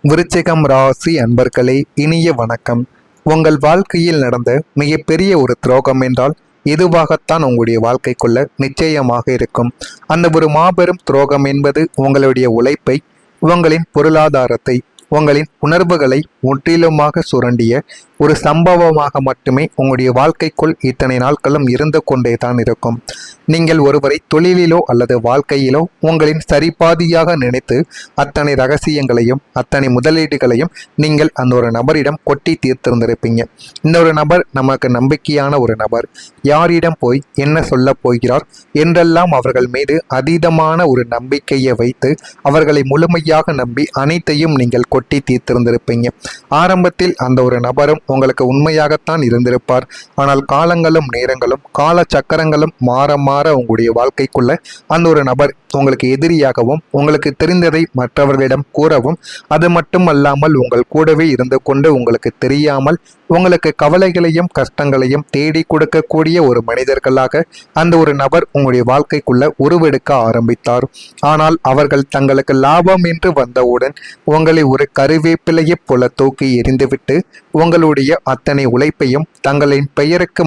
விருச்சிகம் ராசி அன்பர்களே, இனிய வணக்கம். உங்கள் வாழ்க்கையில் நடந்த மிகப்பெரிய ஒரு துரோகம் என்றால் எதுவாகத்தான் உங்களுடைய வாழ்க்கைக்குள்ள நிச்சயமாக இருக்கும். அந்த ஒரு மாபெரும் துரோகம் என்பது உங்களுடைய உழைப்பை, உங்களின் பொருளாதாரத்தை, உங்களின் உணர்வுகளை முற்றிலுமாக சுரண்டிய ஒரு சம்பவமாக மட்டுமே உங்களுடைய வாழ்க்கைக்குள் இத்தனை நாட்களும் இருந்து கொண்டே தான் இருக்கும். நீங்கள் ஒருவரை தொழிலிலோ அல்லது வாழ்க்கையிலோ உங்களின் சரிபாதியாக நினைத்து அத்தனை ரகசியங்களையும் அத்தனை முதலீடுகளையும் நீங்கள் அந்த ஒரு நபரிடம் கொட்டி தீர்த்திருந்திருப்பீங்க. இந்த ஒரு நபர் நமக்கு நம்பிக்கையான ஒரு நபர், யாரிடம் போய் என்ன சொல்ல போகிறார் என்றெல்லாம் அவர்கள் மீது அதீதமான ஒரு நம்பிக்கையை வைத்து அவர்களை முழுமையாக நம்பி அனைத்தையும் நீங்கள் கொட்டி தீர்த்திருந்திருப்பீங்க. ஆரம்பத்தில் அந்த ஒரு நபரும் உங்களுக்கு உண்மையாகத்தான் இருந்திருப்பார். ஆனால் காலங்களும் நேரங்களும் கால சக்கரங்களும் மாற மாற உங்களுடைய வாழ்க்கைக்குள்ள அந்த ஒரு நபர் உங்களுக்கு எதிரியாகவும் உங்களுக்கு தெரிந்ததை மற்றவர்களிடம் கூறவும், அது மட்டும் அல்லாமல் உங்கள் கூடவே இருந்து கொண்டு உங்களுக்கு தெரியாமல் உங்களுக்கு கவலைகளையும் கஷ்டங்களையும் தேடி கொடுக்கக்கூடிய ஒரு மனிதர்களாக அந்த ஒரு நபர் உங்களுடைய வாழ்க்கைக்குள்ள உருவெடுக்க ஆரம்பித்தார். ஆனால் அவர்கள் தங்களுக்கு லாபம் என்று வந்தவுடன் உங்களை ஒரு கருவேப்பிலையை போல தூக்கி எறிந்துவிட்டு உங்களுடைய அத்தனை உழைப்பையும் தங்களின் பெயருக்கு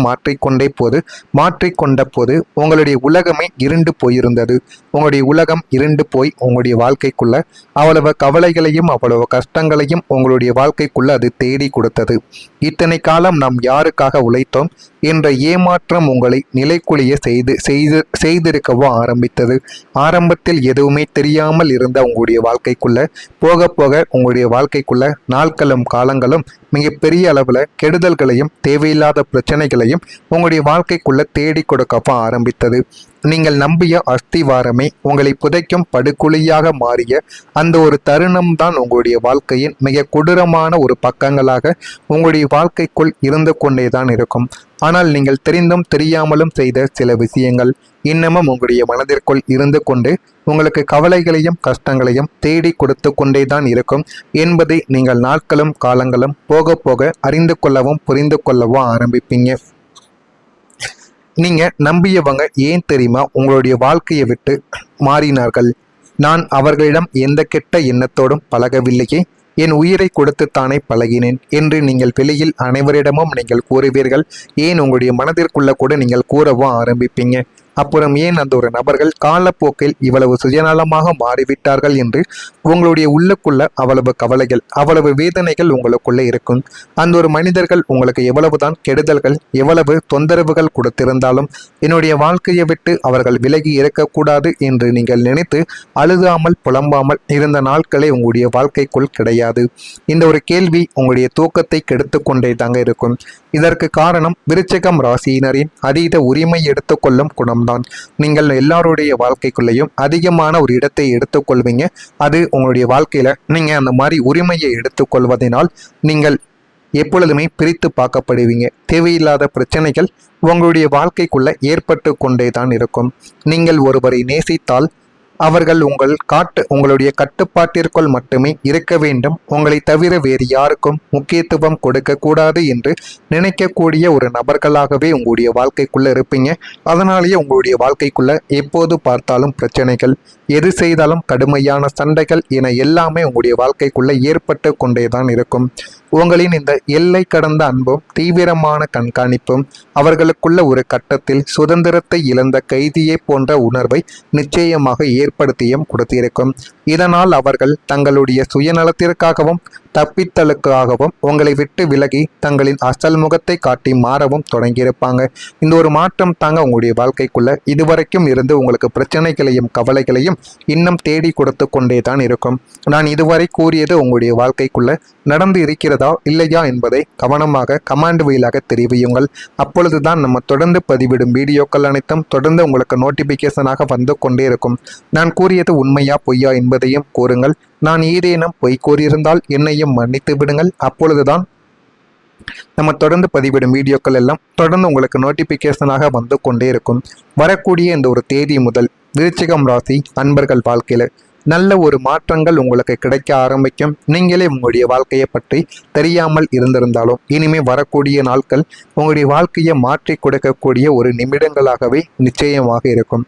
மாற்றிக்கொண்ட போது உங்களுடைய உலகமே இருண்டு போயிருந்தது. உங்களுடைய உலகம் இருண்டு போய் உங்களுடைய வாழ்க்கைக்குள்ள அவ்வளவு கவலைகளையும் அவ்வளவு கஷ்டங்களையும் உங்களுடைய வாழ்க்கைக்குள்ள அது தேடி கொடுத்தது. இத்தனை காலம் நாம் யாருக்காக உழைத்தோம் என்ற ஏமாற்றம் உங்களை நிலைக்குழிய செய்திருக்கவோ ஆரம்பித்தது. ஆரம்பத்தில் எதுவுமே தெரியாமல் இருந்த உங்களுடைய வாழ்க்கைக்குள்ள போக போக உங்களுடைய வாழ்க்கைக்குள்ள நாட்களும் காலங்களும் மிகப்பெரிய அளவில் கெடுதல்களையும் தேவையில்லாத பிரச்சனைகளையும் உங்களுடைய வாழ்க்கைக்குள்ள தேடி கொடுக்கவோ ஆரம்பித்தது. நீங்கள் நம்பிய அஸ்திவாரமே உங்களை புதைக்கும் படுகுழியாக மாறிய அந்த ஒரு தருணம் தான் உங்களுடைய வாழ்க்கையின் மிக கொடூரமான ஒரு பக்கங்களாக உங்களுடைய வாழ்க்கைக்குள் இருந்து கொண்டேதான் இருக்கும். ஆனால் நீங்கள் தெரிந்தும் தெரியாமலும் செய்த சில விஷயங்கள் இன்னமும் உங்களுடைய மனதிற்குள் இருந்து கொண்டு உங்களுக்கு கவலைகளையும் கஷ்டங்களையும் தேடி கொடுத்து கொண்டேதான் இருக்கும் என்பதை நீங்கள் நாட்களும் காலங்களும் போக போக அறிந்து கொள்ளவும் புரிந்து கொள்ளவும் ஆரம்பிப்பீங்க. நீங்க நம்பியவங்க ஏன் தெரியுமா உங்களுடைய வாழ்க்கையை விட்டு மாறினார்கள்? நான் அவர்களிடம் எந்த கெட்ட எண்ணத்தோடும் பழகவில்லையே, என் உயிரை கொடுத்துத்தானே பழகினேன் என்று நீங்கள் வெளியில் அனைவரிடமும் நீங்கள் கூறுவீர்கள். ஏன் உங்களுடைய மனதிற்குள்ள கூட நீங்கள் கூறவும் ஆரம்பிப்பீங்க. அப்புறம் ஏன் அந்த ஒரு நபர்கள் காலப்போக்கில் இவ்வளவு சுயநலமாக மாறிவிட்டார்கள் என்று உங்களுடைய உள்ளுக்குள்ள அவ்வளவு கவலைகள் அவ்வளவு வேதனைகள் உங்களுக்குள்ள இருக்கும். அந்த ஒரு மனிதர்கள் உங்களுக்கு எவ்வளவுதான் கெடுதல்கள் எவ்வளவு தொந்தரவுகள் கொடுத்திருந்தாலும் என்னுடைய வாழ்க்கையை விட்டு அவர்கள் விலகி இருக்கக்கூடாது என்று நீங்கள் நினைத்து அழுகாமல் புலம்பாமல் இருந்த நாட்களே உங்களுடைய வாழ்க்கைக்குள் கிடையாது. இந்த ஒரு கேள்வி உங்களுடைய தூக்கத்தை கெடுத்து கொண்டே தாங்க இருக்கும். இதற்கு காரணம் விருச்சிகம் ராசியினரின் அதீத உரிமை எடுத்துக்கொள்ளும் குணம் தான். நீங்கள் எல்லாருடைய வாழ்க்கைக்குள்ளேயும் அதிகமான ஒரு இடத்தை எடுத்துக்கொள்வீங்க. அது உங்களுடைய வாழ்க்கையில நீங்க அந்த மாதிரி உரிமையை எடுத்துக்கொள்வதனால் நீங்கள் எப்பொழுதுமே பிரித்து பார்க்கப்படுவீங்க. தேவையில்லாத பிரச்சனைகள் உங்களுடைய வாழ்க்கைக்குள்ள ஏற்பட்டு கொண்டே தான் இருக்கும். நீங்கள் ஒருவரை நேசித்தால் அவர்கள் உங்களுடைய கட்டுப்பாட்டிற்குள் மட்டுமே இருக்க வேண்டும், உங்களை தவிர வேறு யாருக்கும் முக்கியத்துவம் கொடுக்க கூடாது என்று நினைக்கக்கூடிய ஒரு நபர்களாகவே உங்களுடைய வாழ்க்கைக்குள்ள இருப்பீங்க. அதனாலேயே உங்களுடைய வாழ்க்கைக்குள்ள எப்போது பார்த்தாலும் பிரச்சனைகள், எது செய்தாலும் கடுமையான சண்டைகள் என எல்லாமே உங்களுடைய வாழ்க்கைக்குள்ள ஏற்பட்டு கொண்டேதான் இருக்கும். உங்களின் இந்த எல்லை கடந்த அன்பும் தீவிரமான கண்காணிப்பும் அவர்களுக்குள்ள ஒரு கட்டத்தில் சுதந்திரத்தை இழந்த கைதியை போன்ற உணர்வை நிச்சயமாக ஏற்படுத்தியும் கொடுத்திருக்கும். இதனால் அவர்கள் தங்களுடைய சுயநலத்திற்காகவும் தப்பித்தலுக்காகவும் உங்களை விட்டு விலகி தங்களின் அசல் முகத்தை காட்டி மாறவும் தொடங்கியிருப்பாங்க. இந்த ஒரு மாற்றம் தாங்க உங்களுடைய வாழ்க்கைக்குள்ள இதுவரைக்கும் இருந்து உங்களுக்கு பிரச்சனைகளையும் கவலைகளையும் இன்னும் தேடி கொடுத்து கொண்டே தான் இருக்கும். நான் இதுவரை கூறியது உங்களுடைய வாழ்க்கைக்குள்ள நடந்து இருக்கிறதா இல்லையா என்பதை கவனமாக கமாண்ட் வழியாக தெரிவியுங்கள். அப்பொழுதுதான் நம்ம தொடர்ந்து பதிவிடும் வீடியோக்கள் அனைத்தும் தொடர்ந்து உங்களுக்கு நோட்டிபிகேஷனாக வந்து கொண்டே இருக்கும். நான் கூறியது உண்மையா பொய்யா என்பதையும் கூறுங்கள். நான் ஏதேனும் பொய் கூறியிருந்தால் என்னையும் மன்னித்து விடுங்கள். அப்பொழுதுதான் நம்ம தொடர்ந்து பதிவிடும் வீடியோக்கள் எல்லாம் தொடர்ந்து உங்களுக்கு நோட்டிபிகேஷனாக வந்து கொண்டே இருக்கும். வரக்கூடிய இந்த ஒரு தேதி முதல் விருச்சிகம் ராசி அன்பர்கள் வாழ்க்கையில நல்ல ஒரு மாற்றங்கள் உங்களுக்கு கிடைக்க ஆரம்பிக்கும். நீங்களே உங்களுடைய வாழ்க்கையை பற்றி தெரியாமல் இருந்திருந்தாலும் இனிமே வரக்கூடிய நாட்கள் உங்களுடைய வாழ்க்கையை மாற்றி கொடுக்கக்கூடிய ஒரு நிமிடங்களாகவே நிச்சயமாக இருக்கும்.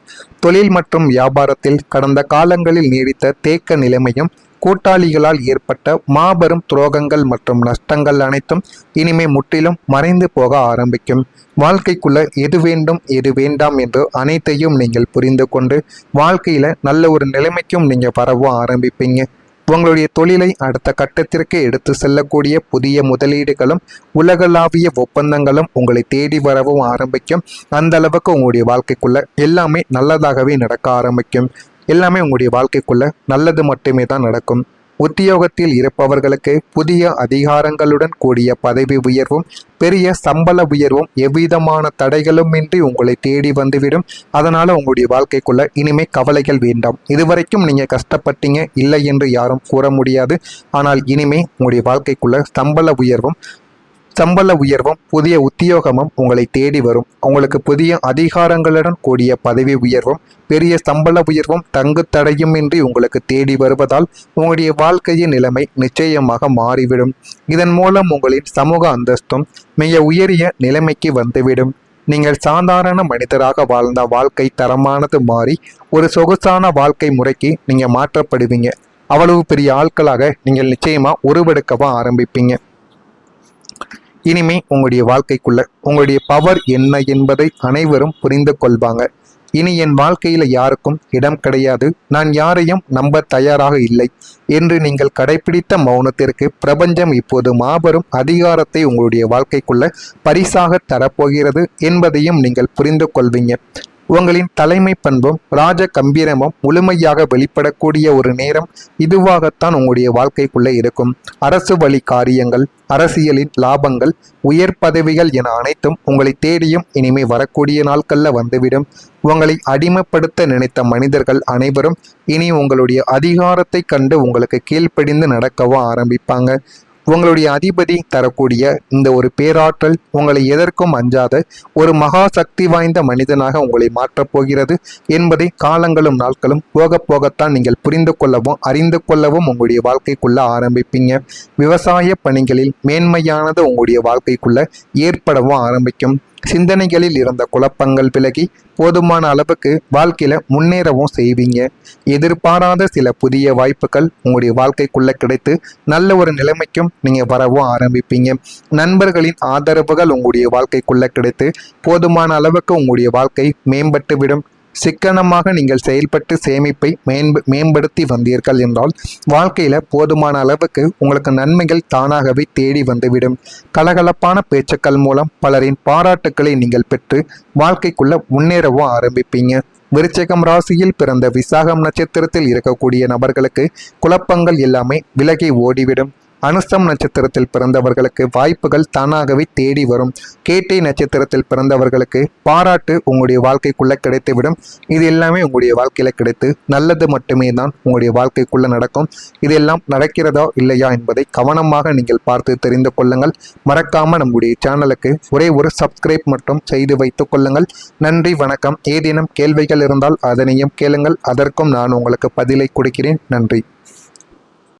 தொழில் மற்றும் வியாபாரத்தில் கடந்த காலங்களில் நீடித்த தேக்க நிலைமையும் கூட்டாளிகளால் ஏற்பட்ட மாபெரும் துரோகங்கள் மற்றும் நஷ்டங்கள் அனைத்தும் இனிமே முற்றிலும் மறைந்து போக ஆரம்பிக்கும். வாழ்க்கைக்குள்ள எது வேண்டும் எது வேண்டாம் என்று அனைத்தையும் நீங்கள் புரிந்து கொண்டு வாழ்க்கையில நல்ல ஒரு நிலைமைக்கும் நீங்க வரவும் ஆரம்பிப்பீங்க. உங்களுடைய தொழிலை அடுத்த கட்டத்திற்கு எடுத்து செல்லக்கூடிய புதிய முதலீடுகளும் உலகளாவிய ஒப்பந்தங்களும் உங்களை தேடி வரவும் ஆரம்பிக்கும். அந்த அளவுக்கு உங்களுடைய வாழ்க்கைக்குள்ள எல்லாமே நல்லதாகவே நடக்க ஆரம்பிக்கும். எல்லாமே உங்களுடைய வாழ்க்கைக்குள்ள நல்லது மட்டுமே தான் நடக்கும். உத்தியோகத்தில் இருப்பவர்களுக்கு புதிய அதிகாரங்களுடன் கூடிய பதவி உயர்வும் பெரிய சம்பள உயர்வும் எவ்விதமான தடைகளுமின்றி உங்களை தேடி வந்துவிடும். அதனால உங்களுடைய வாழ்க்கைக்குள்ள இனிமே கவலைகள் வேண்டாம். இதுவரைக்கும் நீங்க கஷ்டப்பட்டீங்க, இல்லை என்று யாரும் கூற முடியாது. ஆனால் இனிமே உங்களுடைய வாழ்க்கைக்குள்ள சம்பள உயர்வும் புதிய உத்தியோகமும் உங்களை தேடி வரும். உங்களுக்கு புதிய அதிகாரங்களுடன் கூடிய பதவி உயர்வும் பெரிய சம்பள உயர்வும் தங்கு தடையுமின்றி உங்களுக்கு தேடி வருவதால் உங்களுடைய வாழ்க்கையின் நிலைமை நிச்சயமாக மாறிவிடும். இதன் மூலம் உங்களின் சமூக அந்தஸ்தும் மிக உயரிய நிலைமைக்கு வந்துவிடும். நீங்கள் சாதாரண மனிதராக வாழ்ந்த வாழ்க்கை தரமானது மாறி ஒரு சொகுசான வாழ்க்கை முறைக்கு நீங்க மாற்றப்படுவீங்க. அவ்வளவு பெரிய ஆட்களாக நீங்கள் நிச்சயமா உருவெடுக்கவும் ஆரம்பிப்பீங்க. இனிமே உங்களுடைய வாழ்க்கைக்குள்ள உங்களுடைய பவர் என்ன என்பதை அனைவரும் புரிந்து கொள்வாங்க. இனி என் வாழ்க்கையில யாருக்கும் இடம் கிடையாது, நான் யாரையும் நம்ப தயாராக இல்லை என்று நீங்கள் கடைபிடித்த மௌனத்திற்கு பிரபஞ்சம் இப்போது மாபெரும் அதிகாரத்தை உங்களுடைய வாழ்க்கைக்குள்ள பரிசாக தரப்போகிறது என்பதையும் நீங்கள் புரிந்து கொள்வீங்க. உங்களின் தலைமை பண்பும் ராஜ கம்பீரமும் முழுமையாக வெளிப்படக்கூடிய ஒரு நேரம் இதுவாகத்தான் உங்களுடைய வாழ்க்கைக்குள்ளே இருக்கும். அரசு வழி காரியங்கள், அரசியலின் லாபங்கள், உயர் பதவிகள் என அனைத்தும் உங்களை தேடியும் இனிமே வரக்கூடிய நாட்கள்ல வந்துவிடும். உங்களை அடிமைப்படுத்த நினைத்த மனிதர்கள் அனைவரும் இனி உங்களுடைய அதிகாரத்தை கண்டு உங்களுக்கு கீழ்ப்படிந்து நடக்கவும் ஆரம்பிப்பாங்க. உங்களுடைய அதிபதி தரக்கூடிய இந்த ஒரு பேராற்றல் உங்களை எதற்கும் அஞ்சாத ஒரு மகா சக்தி வாய்ந்த மனிதனாக உங்களை மாற்றப் போகிறது என்பதை காலங்களும் நாட்களும் போக போகத்தான் நீங்கள் புரிந்து கொள்ளவும் அறிந்து கொள்ளவும் உங்களுடைய வாழ்க்கைக்குள்ள ஆரம்பிப்பீங்க. விவசாய பணிகளில் மேன்மையானது உங்களுடைய வாழ்க்கைக்குள்ள ஏற்படவும் ஆரம்பிக்கும். சிந்தனைகளில் இருந்த குழப்பங்கள் விலகி போதுமான அளவுக்கு வாழ்க்கையில முன்னேறவும் செய்வீங்க. எதிர்பாராத சில புதிய வாய்ப்புகள் உங்களுடைய வாழ்க்கைக்குள்ள கிடைத்து நல்ல ஒரு நிலைமைக்கும் நீங்க வரவும் ஆரம்பிப்பீங்க. நண்பர்களின் ஆதரவுகள் உங்களுடைய வாழ்க்கைக்குள்ள கிடைத்து போதுமான அளவுக்கு உங்களுடைய வாழ்க்கை மேம்பட்டு விடும். சிக்கனமாக நீங்கள் செயல்பட்டு சேமிப்பை மேம்படுத்தி வந்தீர்கள் என்றால் வாழ்க்கையில போதுமான அளவுக்கு உங்களுக்கு நன்மைகள் தானாகவே தேடி வந்துவிடும். கலகலப்பான பேச்சுக்கள் மூலம் பலரின் பாராட்டுக்களை நீங்கள் பெற்று வாழ்க்கைக்குள்ள முன்னேறவும் ஆரம்பிப்பீங்க. விருச்சிகம் ராசியில் பிறந்த விசாகம் நட்சத்திரத்தில் இருக்கக்கூடிய நபர்களுக்கு குழப்பங்கள் எல்லாமே விலகி ஓடிவிடும். அனுசம் நட்சத்திரத்தில் பிறந்தவர்களுக்கு வாய்ப்புகள் தானாகவே தேடி வரும். கேட்டை நட்சத்திரத்தில் பிறந்தவர்களுக்கு பாராட்டு உங்களுடைய வாழ்க்கைக்குள்ள கிடைத்துவிடும். இது எல்லாமே உங்களுடைய வாழ்க்கையில கிடைத்து நல்லது மட்டுமே தான் உங்களுடைய வாழ்க்கைக்குள்ள நடக்கும். இதெல்லாம் நடக்கிறதா இல்லையா என்பதை கவனமாக நீங்கள் பார்த்து தெரிந்து கொள்ளுங்கள். மறக்காம நம்முடைய சேனலுக்கு ஒரே ஒரு சப்ஸ்கிரைப் மட்டும் செய்து வைத்துக் கொள்ளுங்கள். நன்றி, வணக்கம். ஏதேனும் கேள்விகள் இருந்தால் அதனையும் கேளுங்கள், அதற்கும் நான் உங்களுக்கு பதிலை கொடுக்கிறேன். நன்றி.